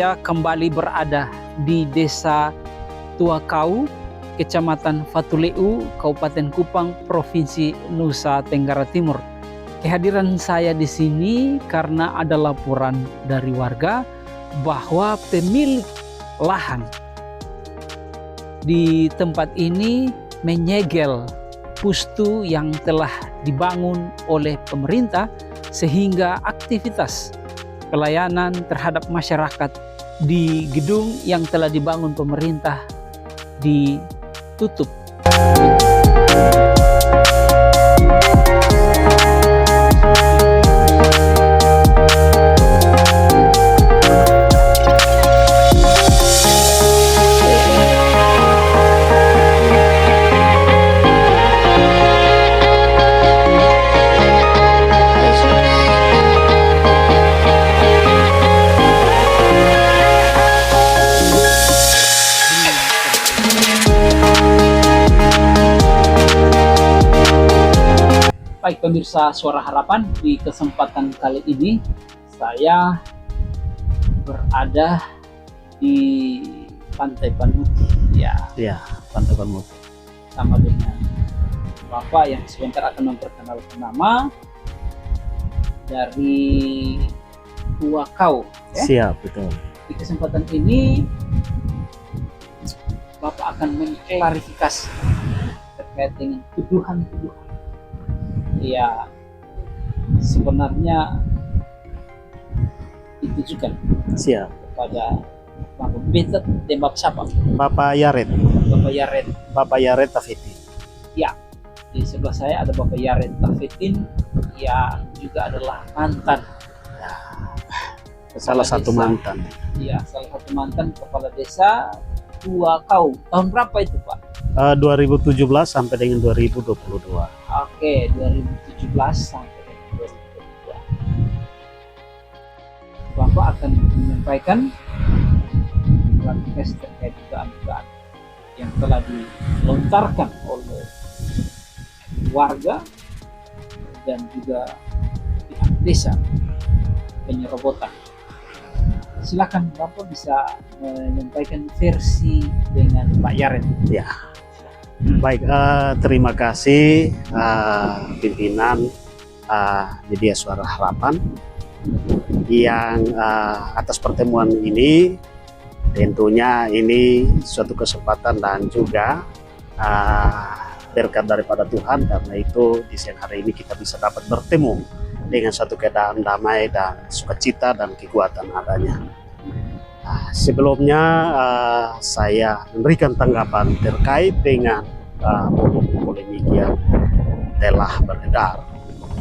Saya kembali berada di Desa Tuakau, Kecamatan Fatuleu, Kabupaten Kupang, Provinsi Nusa Tenggara Timur. Kehadiran saya di sini karena ada laporan dari warga bahwa pemilik lahan di tempat ini menyegel pustu yang telah dibangun oleh pemerintah, sehingga aktivitas pelayanan terhadap masyarakat di gedung yang telah dibangun pemerintah ditutup. Baik pemirsa Suara Harapan, di kesempatan kali ini saya berada di Pantai Panuti, ya, Pantai Panuti, sama dengan Bapak yang sebentar akan memperkenalkan nama dari Tuakau. Ya? Siap, betul. Di kesempatan ini Bapak akan mengklarifikasi terkait dengan tuduhan-tuduhan. Ya, sebenarnya ditujukan Siap. kepada Bapak Betet dan Bapak siapa? Bapak Yaret. Bapak Yaret Tafiti. Ya, di sebelah saya ada Bapak Yaret Tafitin yang juga adalah mantan. Salah satu desa. mantan. Iya, salah satu mantan kepala desa Tuakau. Tahun berapa itu, Pak? 2017 sampai dengan 2022. Oke, 2017 sampai dengan 2022. Bapak akan menyampaikan klarifikasi terkait dugaan-dugaan yang telah dilontarkan oleh warga dan juga pihak desa penyerobotan. Silakan Bapak bisa menyampaikan versi dengan Pak Yaret. Ya. Baik, terima kasih pimpinan Media Suara Harapan yang atas pertemuan ini. Tentunya ini suatu kesempatan dan juga berkat daripada Tuhan, karena itu di siang hari ini kita bisa dapat bertemu dengan suatu keadaan damai dan sukacita dan kekuatan adanya. Sebelumnya saya memberikan tanggapan terkait dengan polemik yang telah beredar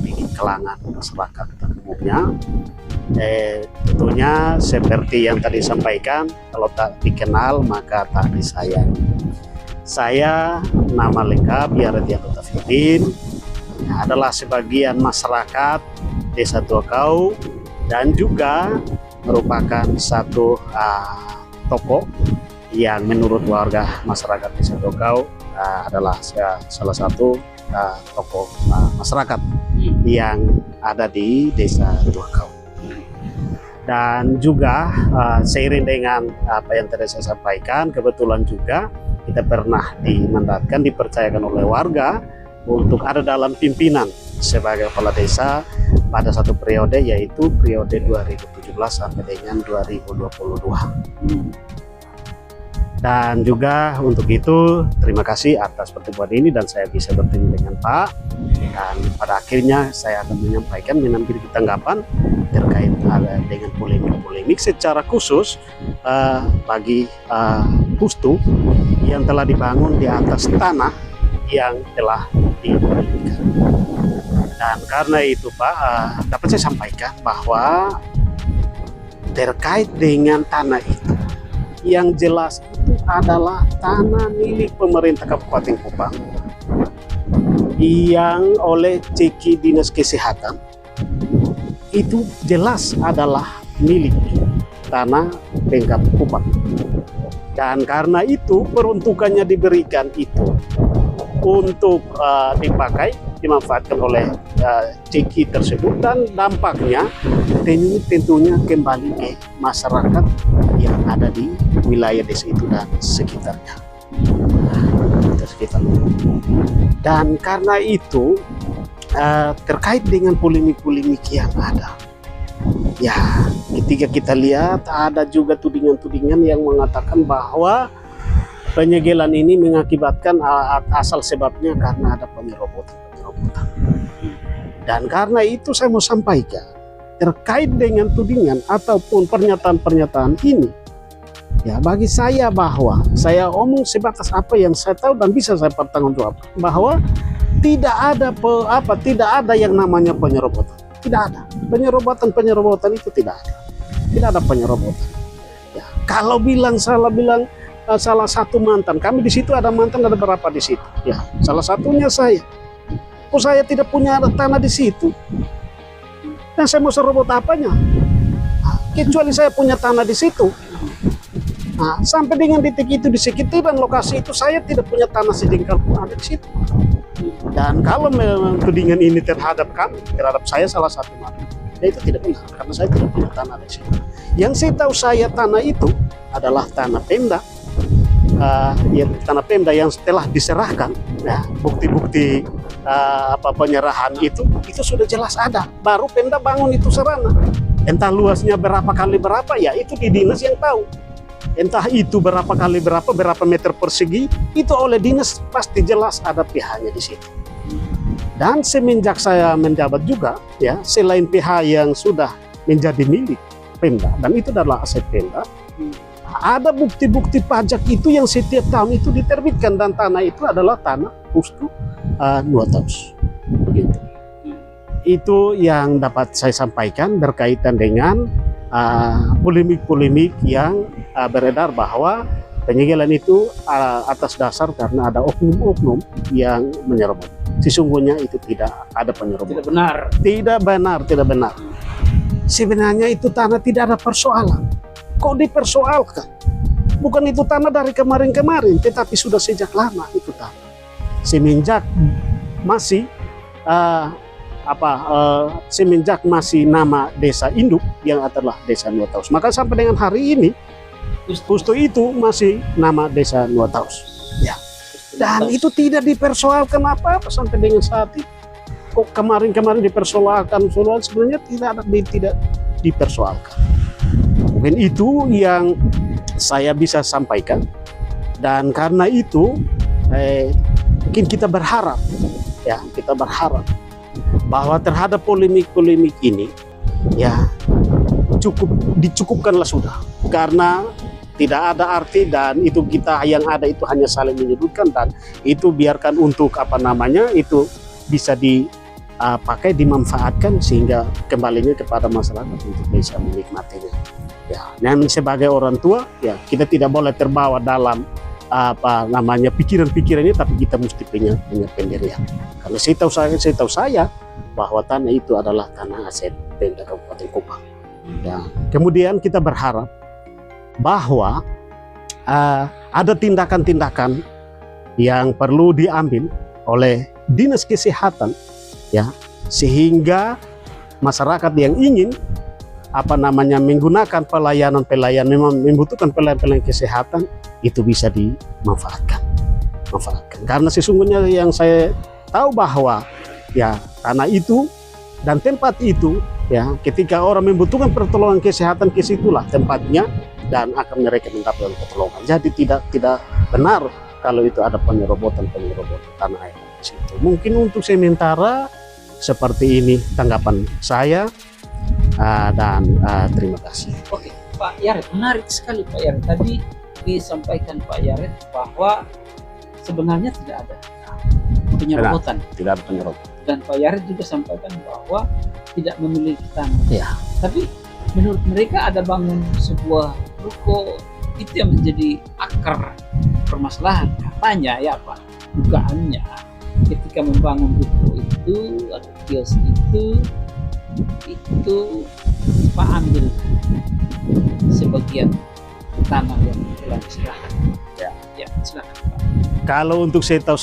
di kalangan masyarakat umumnya. Tentunya seperti yang tadi disampaikan, kalau tak dikenal maka tak disayang. Saya nama lengkap Yaret Tafidin, adalah sebagian masyarakat Desa Tuakau dan juga merupakan satu tokoh yang menurut warga masyarakat Desa Tuakau adalah salah satu tokoh masyarakat yang ada di Desa Tuakau. Dan juga seiring dengan apa yang tadi saya sampaikan, kebetulan juga kita pernah dimandatkan, dipercayakan oleh warga untuk ada dalam pimpinan sebagai kepala desa pada satu periode, yaitu periode 2017 sampai dengan 2022. Dan juga untuk itu terima kasih atas pertemuan ini dan saya bisa bertemu dengan Pak, dan pada akhirnya saya akan menyampaikan, mengambil tanggapan terkait dengan polemik secara khusus bagi pustu yang telah dibangun di atas tanah yang telah dipolemikan. Dan karena itu Pak, dapat saya sampaikan bahwa terkait dengan tanah itu, yang jelas itu adalah tanah milik pemerintah Kabupaten Kupang yang oleh ceki Dinas Kesehatan itu jelas adalah milik tanah Pemkab Kupang. Dan karena itu peruntukannya diberikan itu untuk dipakai, dimanfaatkan oleh ceki tersebut, dan dampaknya tentunya kembali ke masyarakat yang ada di wilayah desa itu dan sekitarnya. Dan karena itu terkait dengan polemik-polemik yang ada, ya ketika kita lihat ada juga tudingan-tudingan yang mengatakan bahwa penyegelan ini mengakibatkan asal sebabnya karena ada penyerobotan. Dan karena itu saya mau sampaikan terkait dengan tudingan ataupun pernyataan-pernyataan ini, ya bagi saya bahwa saya omong sebatas apa yang saya tahu dan bisa saya pertanggungjawabkan, bahwa tidak ada yang namanya penyerobotan. Tidak ada penyerobotan itu, tidak ada penyerobotan. Ya, kalau salah satu mantan kami di situ, ada mantan ada berapa di situ, ya salah satunya saya. Saya tidak punya tanah di situ, dan saya mau serobot apanya? Kecuali saya punya tanah di situ. Nah, sampai dengan detik itu di sekitaran lokasi itu saya tidak punya tanah sejengkal pun ada di situ. Dan kalau memang tudingan ini terhadap kami, terhadap saya salah satu mantan, ya itu tidak benar karena saya tidak punya tanah di situ. Yang saya tahu tanah itu adalah tanah Pemda. Tanah Pemda yang setelah diserahkan, ya, bukti-bukti penyerahan itu sudah jelas ada. Baru Pemda bangun itu sarana. Entah luasnya berapa kali berapa, ya itu di dinas yang tahu. Entah itu berapa kali berapa meter persegi, itu oleh dinas pasti jelas ada pihaknya di situ. Dan semenjak saya menjabat juga, ya selain pihak yang sudah menjadi milik Pemda dan itu adalah aset Pemda, ada bukti-bukti pajak itu yang setiap tahun itu diterbitkan, dan tanah itu adalah tanah Pustu Nuataus. Begitu. Itu yang dapat saya sampaikan berkaitan dengan polemik-polemik yang beredar bahwa penyegelan itu atas dasar karena ada oknum-oknum yang menyerobot. Sesungguhnya itu tidak ada penyerobotan. Tidak benar. Sebenarnya itu tanah tidak ada persoalan. Kok dipersoalkan? Bukan itu tanah dari kemarin-kemarin, tetapi sudah sejak lama itu tanah. Semenjak masih semenjak masih nama desa induk yang adalah Desa Nuataus. Maka sampai dengan hari ini Pustu itu masih nama Desa Nuataus. Ya. Dan itu tidak dipersoalkan apa-apa sampai dengan saat ini. Kok kemarin-kemarin dipersoalkan, sebenarnya tidak dipersoalkan. Mungkin itu yang saya bisa sampaikan, dan karena itu mungkin kita berharap bahwa terhadap polemik-polemik ini ya dicukupkanlah sudah, karena tidak ada arti, dan itu kita yang ada itu hanya saling menyebutkan, dan itu biarkan untuk itu bisa dipakai, dimanfaatkan sehingga kembalinya kepada masyarakat untuk bisa menikmatinya. Ya, dan sebagai orang tua, ya kita tidak boleh terbawa dalam pikiran-pikirannya, tapi kita mesti punya pendirian. Karena saya tahu bahwa tanah itu adalah tanah aset Pemda Kabupaten Kupang. Ya, kemudian kita berharap bahwa ada tindakan-tindakan yang perlu diambil oleh Dinas Kesehatan, ya, sehingga masyarakat yang ingin menggunakan pelayanan memang membutuhkan pelayanan kesehatan itu bisa dimanfaatkan. Karena sesungguhnya yang saya tahu bahwa ya tanah itu dan tempat itu, ya ketika orang membutuhkan pertolongan kesehatan, ke situlah tempatnya dan akan mereka mendapatkan pertolongan. Jadi tidak benar kalau itu ada penyerobotan tanah air di situ. Mungkin untuk sementara seperti ini tanggapan saya. Dan terima kasih. Oke, Pak Yaret, menarik sekali Pak Yaret. Tadi disampaikan Pak Yaret bahwa sebenarnya tidak ada penyerobotan. Tidak ada penyerobotan. Dan Pak Yaret juga sampaikan bahwa tidak memiliki tanah. Ya. Tapi menurut mereka ada bangun sebuah ruko, itu yang menjadi akar permasalahan. Katanya ya Pak, dugaannya ketika membangun ruko itu atau kios itu Pak ambil sebagian tanah yang telah diserahkan. Ya, silakan Pak. Kalau untuk saya tahu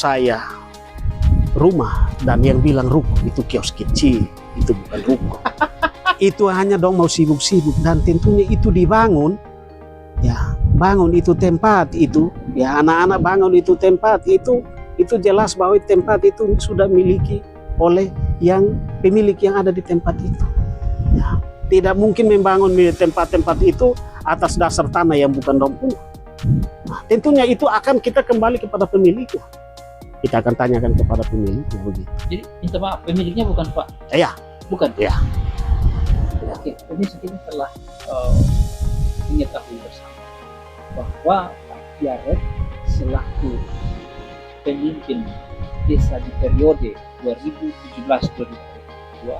rumah dan yang bilang ruko itu kios kecil, itu bukan ruko. Itu hanya dong mau sibuk-sibuk, dan tentunya itu dibangun, ya bangun itu tempat itu, ya anak-anak bangun itu tempat itu jelas bahwa tempat itu sudah miliki oleh yang pemilik yang ada di tempat itu. Ya, tidak mungkin membangun tempat-tempat itu atas dasar tanah yang bukan dong punya. Nah, tentunya itu akan kita kembali kepada pemiliknya. Kita akan tanyakan kepada pemiliknya begitu. Jadi minta maaf, pemiliknya bukan Pak? Iya. Bukan? Iya. Oke, ini kita telah mengetahui bersama bahwa Pak Jarod selaku pemimpin desa di periode 2017-2022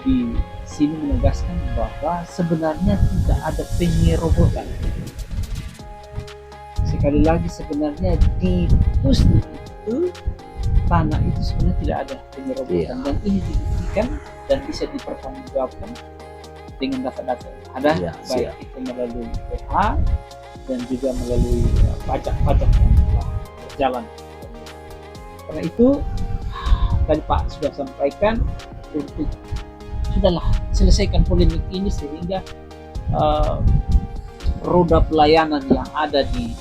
di sini menegaskan bahwa sebenarnya tidak ada penyerobotan. Sekali lagi, sebenarnya di Pusni itu tanah itu sebenarnya tidak ada penyerobotan, dan ini dibuktikan dan bisa dipertanggungjawabkan dengan data-data yang ada, baik itu melalui PH dan juga melalui pajak-pajak yang telah berjalan. Karena itu tadi Pak sudah sampaikan untuk sudahlah selesaikan polemik ini sehingga roda pelayanan yang ada di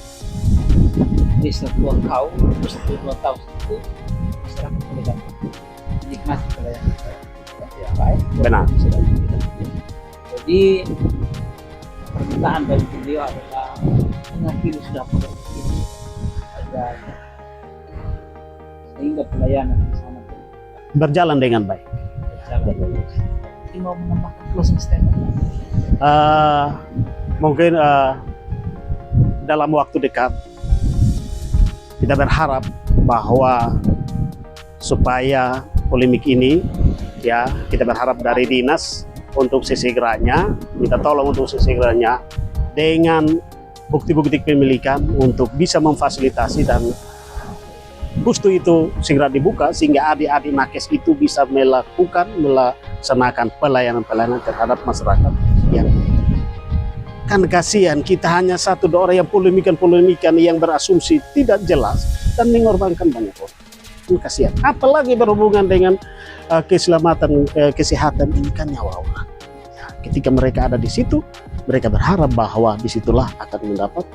desa Tua Kau, desa Tua Kau itu masyarakat boleh dapat menikmati pelayanan yang baik. Benar. Jadi permintaan dari beliau adalah mengakhiri sudah polemik ini agar sehingga pelayanan di sana Berjalan dengan baik. Jadi mau menambahkan closing statement? Mungkin dalam waktu dekat kita berharap bahwa supaya polemik ini, ya kita berharap dari dinas untuk sesegeranya, minta tolong untuk sesegeranya dengan bukti-bukti pemilikan untuk bisa memfasilitasi dan Pustu itu segera dibuka sehingga adik-adik nakes itu bisa melaksanakan pelayanan-pelayanan terhadap masyarakat yang kan kasihan kita hanya satu dua orang yang polemikan yang berasumsi tidak jelas dan mengorbankan banyak orang. Kan kasihan. Apalagi berhubungan dengan keselamatan, kesehatan, ini kan nyawa orang. Ya, ketika mereka ada di situ, mereka berharap bahwa disitulah akan mendapat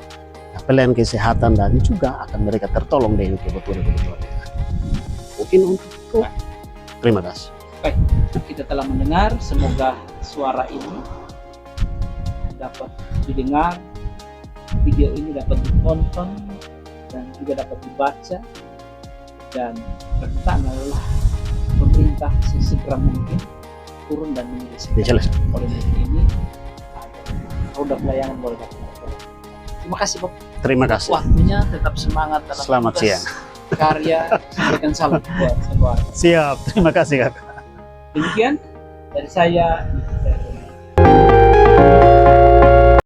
pelayanan kesehatan dan juga akan mereka tertolong dengan kebutuhan-kebutuhan. Mungkin untuk itu. Terima kasih. Baik, kita telah mendengar, semoga suara ini dapat didengar, video ini dapat ditonton dan juga dapat dibaca, dan permintaan adalah pemerintah sesegera mungkin turun dan menyelesaikan polemik ini agar roda pelayanan boleh dapat. Terima kasih Pak. Terima kasih. Waktunya, tetap semangat dalam Selamat siang. Karya, sampaikan salam buat semua. Siap, terima kasih Kak. Demikian dari saya.